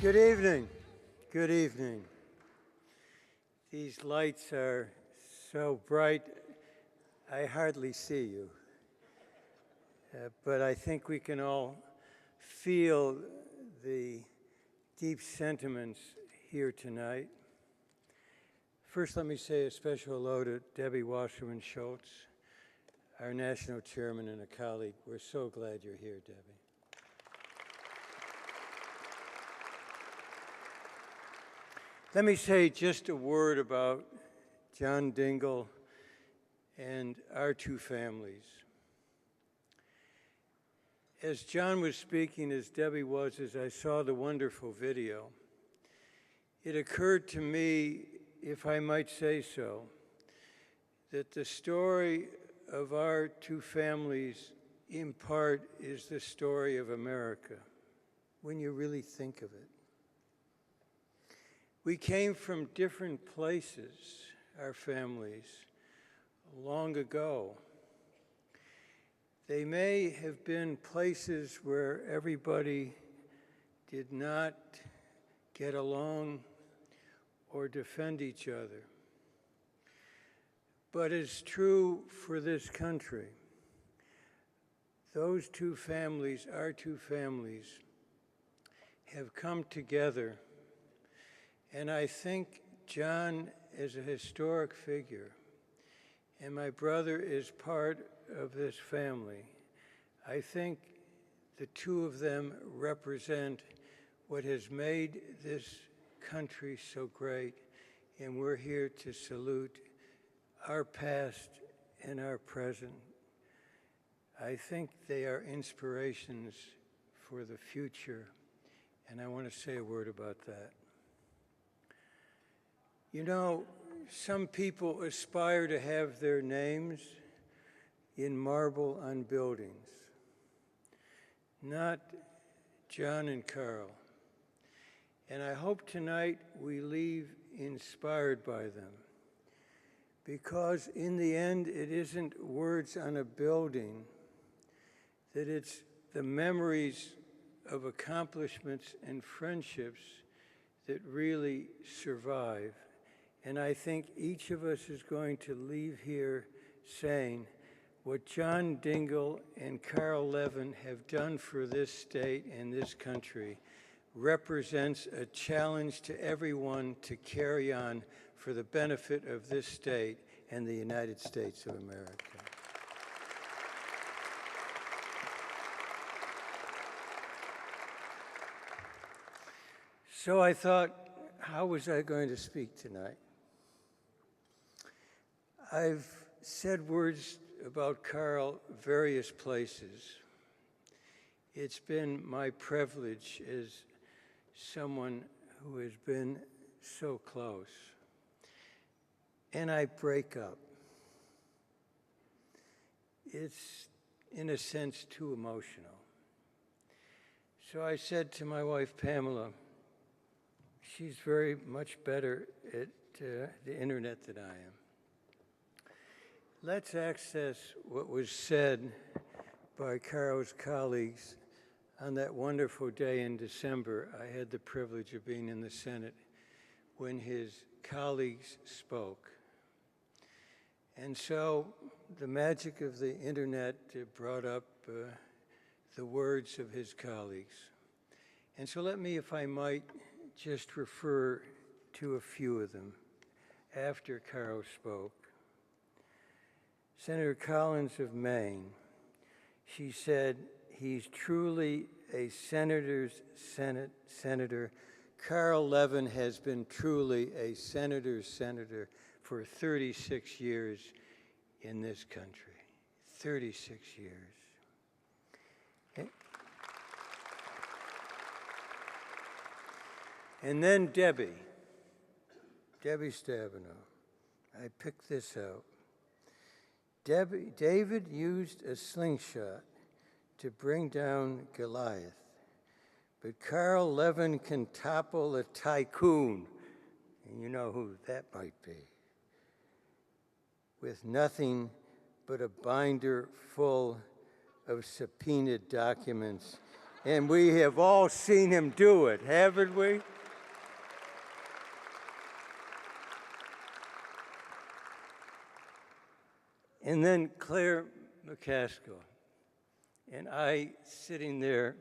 Good evening. Good evening. These lights are so bright, I hardly see you. But I think we can all feel the deep sentiments here tonight. First, let me say a special hello to Debbie Wasserman Schultz, our national chairman and a colleague. We're so glad you're here, Debbie. Let me say just a word about John Dingell and our two families. As John was speaking, as Debbie was, as I saw the wonderful video, it occurred to me, if I might say so, that the story of our two families, in part, is the story of America, when you really think of it. We came from different places, our families, long ago. They may have been places where everybody did not get along or defend each other. But it's true for this country. Those two families, our two families, have come together. And I think John is a historic figure, and my brother is part of this family. I think the two of them represent what has made this country so great, and we're here to salute our past and our present. I think they are inspirations for the future, and I want to say a word about that. You know, some people aspire to have their names in marble on buildings. Not John and Carl. And I hope tonight we leave inspired by them. Because in the end, it isn't words on a building, that it's the memories of accomplishments and friendships that really survive. And I think each of us is going to leave here saying what John Dingell and Carl Levin have done for this state and this country represents a challenge to everyone to carry on for the benefit of this state and the United States of America. So I thought, how was I going to speak tonight? I've said words about Carl various places. It's been my privilege as someone who has been so close. And I break up. It's, in a sense, too emotional. So I said to my wife, Pamela, she's very much better at the internet than I am. Let's access what was said by Carl's colleagues on that wonderful day in December. I had the privilege of being in the Senate when his colleagues spoke. And so the magic of the internet brought up the words of his colleagues. And so let me, if I might, just refer to a few of them after Carl spoke. Senator Collins of Maine, she said, he's truly a senator's senator. Carl Levin has been truly a senator's senator for 36 years in this country. 36 years. And then Debbie Stabenow. I picked this out. David used a slingshot to bring down Goliath, but Carl Levin can topple a tycoon, and you know who that might be, with nothing but a binder full of subpoenaed documents And we have all seen him do it, haven't we? And then Claire McCaskill. And I, sitting there,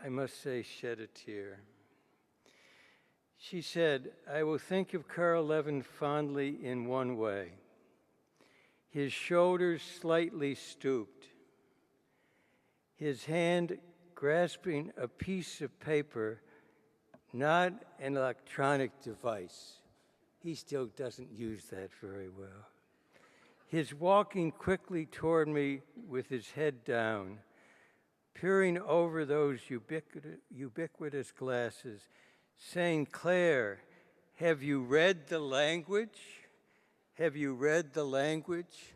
I must say, shed a tear. She said, "I will think of Carl Levin fondly in one way. His shoulders slightly stooped, his hand grasping a piece of paper, not an electronic device." He still doesn't use that very well. His walking quickly toward me with his head down, peering over those ubiquitous glasses, saying, "Claire, have you read the language? Have you read the language?"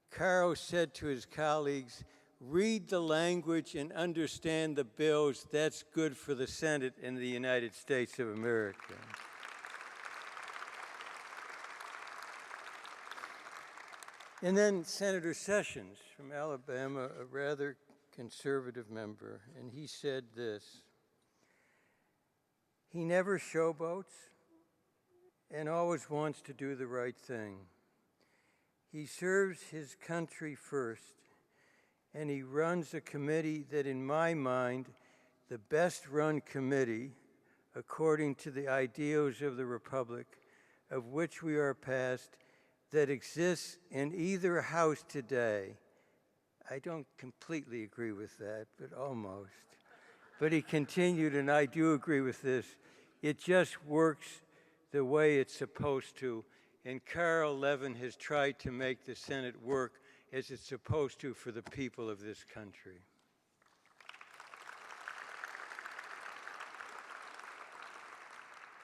Carl said to his colleagues, "Read the language and understand the bills. That's good for the Senate in the United States of America." And then Senator Sessions from Alabama, a rather conservative member, and he said this: "He never showboats and always wants to do the right thing. He serves his country first, and he runs a committee that, in my mind, the best run committee, according to the ideals of the Republic, of which we are past, that exists in either house today." I don't completely agree with that, but almost. But he continued, and I do agree with this: "It just works the way it's supposed to." And Carl Levin has tried to make the Senate work as it's supposed to for the people of this country.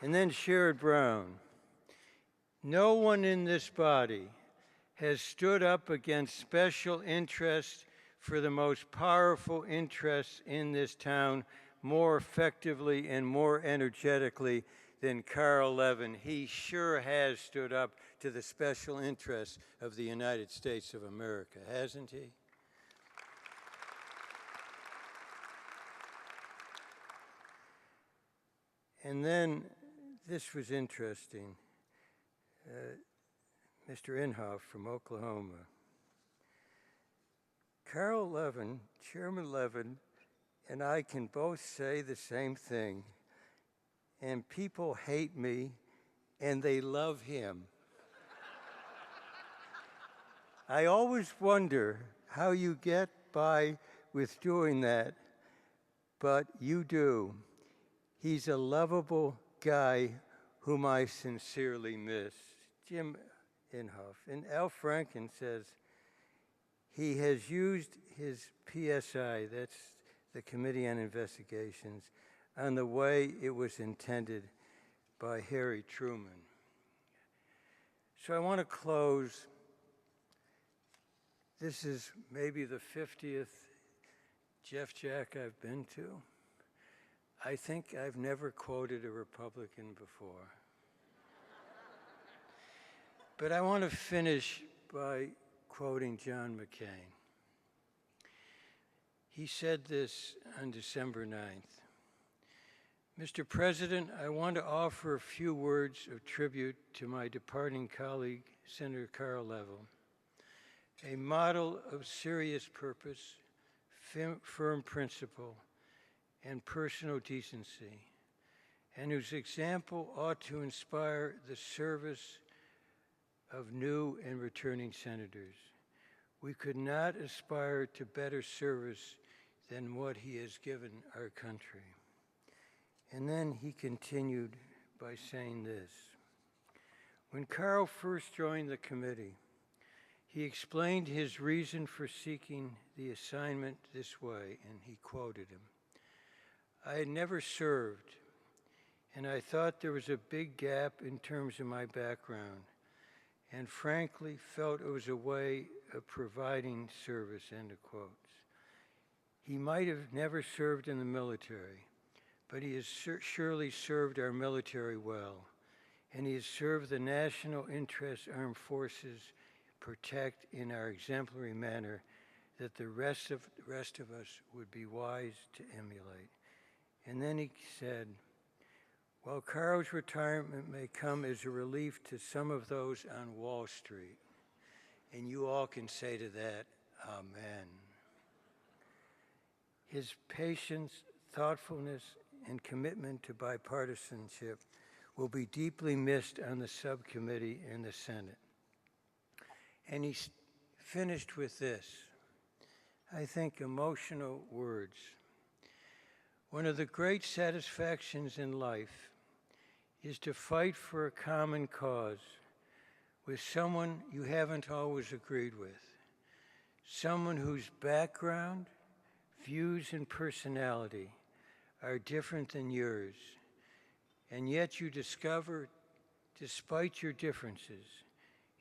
And then Sherrod Brown. "No one in this body has stood up against special interests for the most powerful interests in this town more effectively and more energetically than Carl Levin. He sure has stood up to the special interests of the United States of America, hasn't he?" And then, this was interesting. Mr. Inhofe from Oklahoma. "Carl Levin, Chairman Levin, and I can both say the same thing. And people hate me, and they love him. I always wonder how you get by with doing that, but you do. He's a lovable guy whom I sincerely miss." Jim Inhofe. And Al Franken says, "He has used his PSI," that's the Committee on Investigations, "on the way it was intended by Harry Truman." So I want to close. This is maybe the 50th Jeff Jack I've been to. I think I've never quoted a Republican before. But I want to finish by quoting John McCain. He said this on December 9th. "Mr. President, I want to offer a few words of tribute to my departing colleague, Senator Carl Levin, a model of serious purpose, firm principle, and personal decency, and whose example ought to inspire the service of new and returning senators. We could not aspire to better service than what he has given our country." And then he continued by saying this: "When Carl first joined the committee, he explained his reason for seeking the assignment this way," and he quoted him. "I had never served, and I thought there was a big gap in terms of my background, and frankly felt it was a way of providing service," end of quotes. He might have never served in the military, but he has surely served our military well, and he has served the national interests armed forces protect in our exemplary manner that the rest of us would be wise to emulate. And then he said, while Carl's retirement may come as a relief to some of those on Wall Street, and you all can say to that, amen. His patience, thoughtfulness, and commitment to bipartisanship will be deeply missed on the subcommittee in the Senate. And he finished with this, I think, emotional words. One of the great satisfactions in life is to fight for a common cause with someone you haven't always agreed with, someone whose background, views, and personality are different than yours, and yet you discover, despite your differences,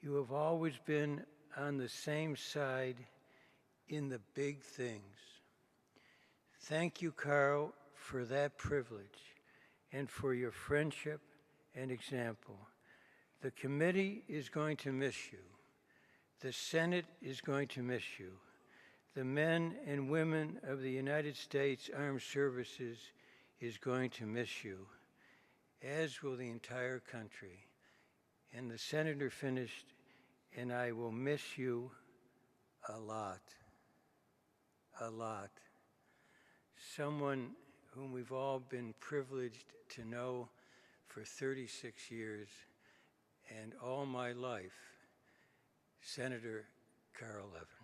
you have always been on the same side in the big things. Thank you, Carl, for that privilege and for your friendship and example. The committee is going to miss you. The Senate is going to miss you. The men and women of the United States Armed Services is going to miss you, as will the entire country. And the senator finished, and I will miss you a lot, a lot. Someone whom we've all been privileged to know for 36 years and all my life, Senator Carl Levin.